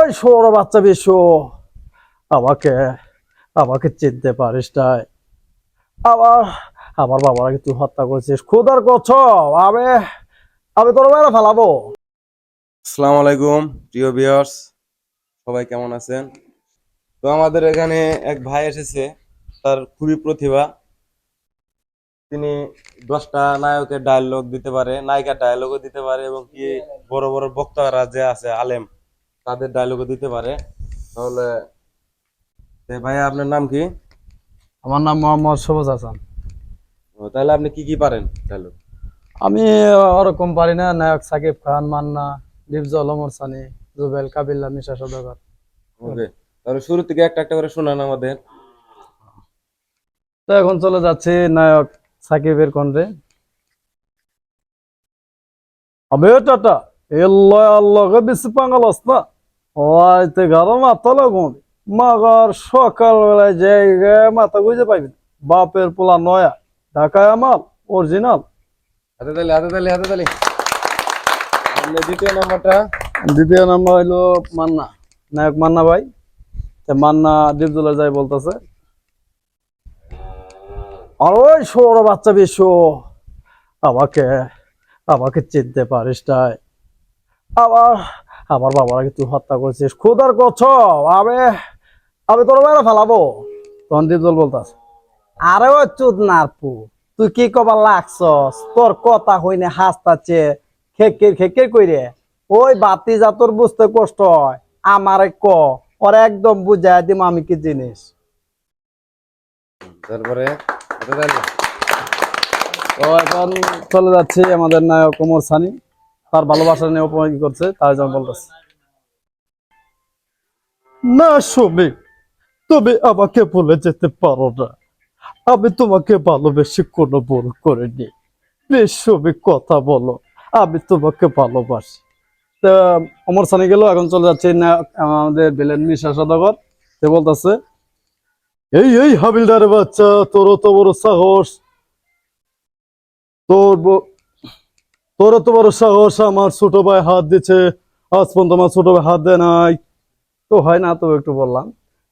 ওই সৌর বাচ্চা বিশ্ব, আমাকে আমাকে চিনতে পারিস নাই? আবার আমার বাবাকে তুই হত্যা করেছিস, খুদার কচ্ছ। আমি আমি তোর মেরে ফেলাবো। আসসালামু আলাইকুম প্রিয় ভিউয়ার্স, সবাই কেমন আছেন? তো আমাদের এখানে এক ভাই এসেছে, তার খুবই প্রতিভা। তিনি 10টা নায়কের ডায়লগ দিতে পারে, নায়িকার ডায়লগও দিতে পারে, এবং কি বড় বড় বক্তারা যে আছে আলেম, তাদের ডায়লগও দিতে পারে। তাহলে ভাই, আপনার নাম কি? আমার নাম মোহাম্মদ সবুজ হাসান। তাহলে আপনি কি কি পারেন ডায়লগ? আমি ওরকম পারি না। নায়ক সাকিব খান, মান্না, লিফজল, ওমর সানি, জুবেল, কাবিল্লা, মিশা সওদাগর। ওকে, তাহলে শুরু থেকে একটা একটা করে শোনান আমাদের। তো এখন চলে যাচ্ছে নায়ক সাকিবের কণ্ঠে। আবে টাটা, আল্লাহকে বেশি পাঙ্গাল না, ওইতে গারো মাথা লাগুন। মাগার সকালবেলায় জায়গায় মাথা গুঁজে পাইবেন। বাপের পোলা নয়া, ঢাকায় আমাল অরিজিনাল। হাতে তালি, হাতে তালি, হাতে তালি। আপনার দ্বিতীয় নাম্বারটা? দ্বিতীয় নাম্বার হইলো মান্না, নায়ক মান্না ভাই। মান্না ডিপজলের যাই বলতেছে, আর ওই সৌর বাচ্চা বিশ্ব, আমাকে আমাকে চিনতে পারিস নাই? আবার আমার বাবাকে তুই হত্যা করেছিস, খুদার কচ্ছ। আমি আমি তোর মেরে ফেলাবো। তখন ডিপজল বলতাছে, আরে ওই চুদ নারপু, তুই কি কবার লাগছস? তোর কথা হইনে হাসতাছে খেকের খেকের কইরে। ওই বাতি যা তোর বুঝতে কষ্ট হয়, আমারে ক, ওরা একদম বুঝাই দিম আমি কি জিনিস। তারপরে হাতে তালি। তো এখন চলে যাচ্ছে আমাদের নায়ক ওমর সানি, তার ভালোবাসা নিয়ে উপভোগ করছে, তার জন্য বলতেছে, না শোনে, তবে আমাকে বলে যেতে পারো না, আমি তোমাকে ভালোবেসে কোনো ভুল করিনি। প্লিজ সবে কথা বলো, আমি তোমাকে ভালোবাসি। তো ওমর সানি গেল, এখন চলে যাচ্ছে না আমাদের ভিলেন মিশা সওদাগর। সে বলতেছে, এই এই হাবিলদার বাচ্চা, তোর তো বড় সাহস, তোর তোর তো বড় সাহস, আমার ছোট ভাই হাত দিচ্ছে, আজ পর্যন্ত আমার ছোট ভাই হাত দেয় নাই। তো হয় না তো একটু বললাম।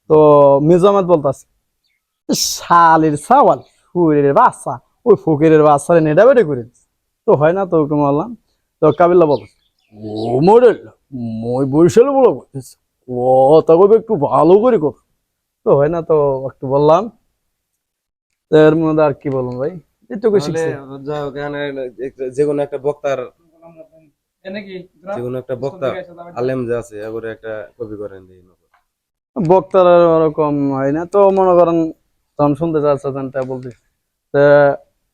তো মিজামাত বলতেছে, শালির সাওয়াল, ফুরের বাচ্চা, ওই ফকিরের বাচ্চা নেড়া বেড়ে করে দিচ্ছে। তো হয় না তো একটু বললাম। তো কাবিল্লা বল, ও মডেল, মই বরিশালে বলো বলতেছে, ও তা কবে একটু ভালো করে কথা। তো হয় না তো একটু বললাম। তো এর মধ্যে আর কি বলবো ভাই, এটুকু তাহলে শিখছি। যাই হোক, এখানে যে কোনো একটা বক্তার, যে কোনো একটা বক্তা আলেম যে আছে, এবারে একটা কপি করেন দিই। বক্তার ওরকম হয় না তো, মনে করেন তখন শুনতে চাচ্ছে তা বলতেছি।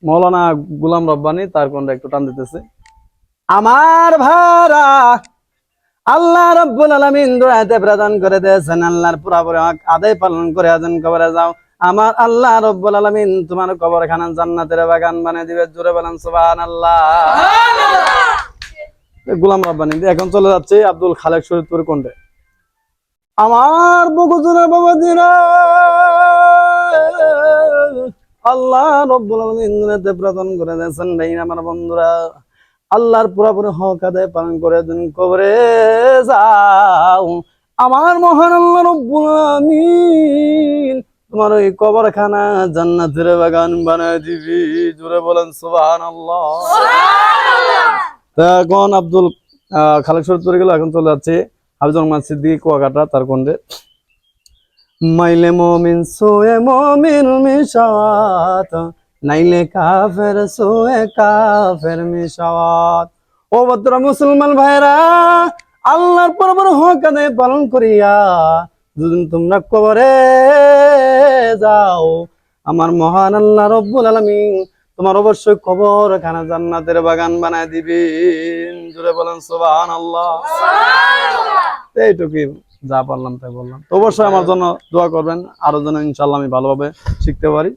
মৌলানা গুলাম রব্বানী তার কোনটা একটু টান দিতেছে, আমার ভাড়া আল্লাহ রাব্বুল আলামিন দুআতে প্রদান করে দিয়েছেন, আল্লাহর পুরোপুরি হক আদায় পালন করে আছেন, কবরে যাও। আমার আল্লাহ রাব্বুল আলামিন তোমার কবরখানা জান্নাতের বাগান বানিয়ে দিবে। জোরে বলেন সুবহানাল্লাহ। গুলাম রব্বানী। এখন চলে যাচ্ছে আব্দুল খালেক শরীফপুর কোন্ডে, আমার বকুজুরা বাবাজিরা, আল্লাহ রাব্বুল আলামিন দুনিয়াতে প্রদান করে দিয়েছেন ভাই আমার বন্ধুরা, আল্লাহর পুরোপুরি হক আদায় পালন করে দিন, কবরে যাও। আমার মহান আল্লাহ রাব্বুল আলামিন তোমার ওই কবরখানা জান্নাতের বাগান বানায় দিবি। জোরে বলেন সুবহানাল্লাহ। তা এখন আব্দুল খালেক শরীফ চলে গেল, এখন চলে যাচ্ছে হাফিজুর রহমান সিদ্দিকী কুয়াকাটা, তার কোন্ডে, মাইলে মমিন সোয়ে মমিন মিশাওয়াত, নাইলে কাফের সোয়ে কাফের মিশাওয়াত। ও ভদ্র মুসলমান ভাইরা, আল্লাহর পরবর হক আদায় পালন করিয়া যদি তোমরা কবরে যাও, আমার মহান আল্লাহ রব্বুল আলামিন তোমার অবশ্যই কবরখানা জান্নাতের বাগান বানায় দিবেন। জোরে বলেন সুবহানাল্লাহ। এইটুকুই যা পারলাম তাই বললাম। তো অবশ্যই আমার জন্য দোয়া করবেন, আরো যেন ইনশাল্লাহ আমি ভালোভাবে শিখতে পারি।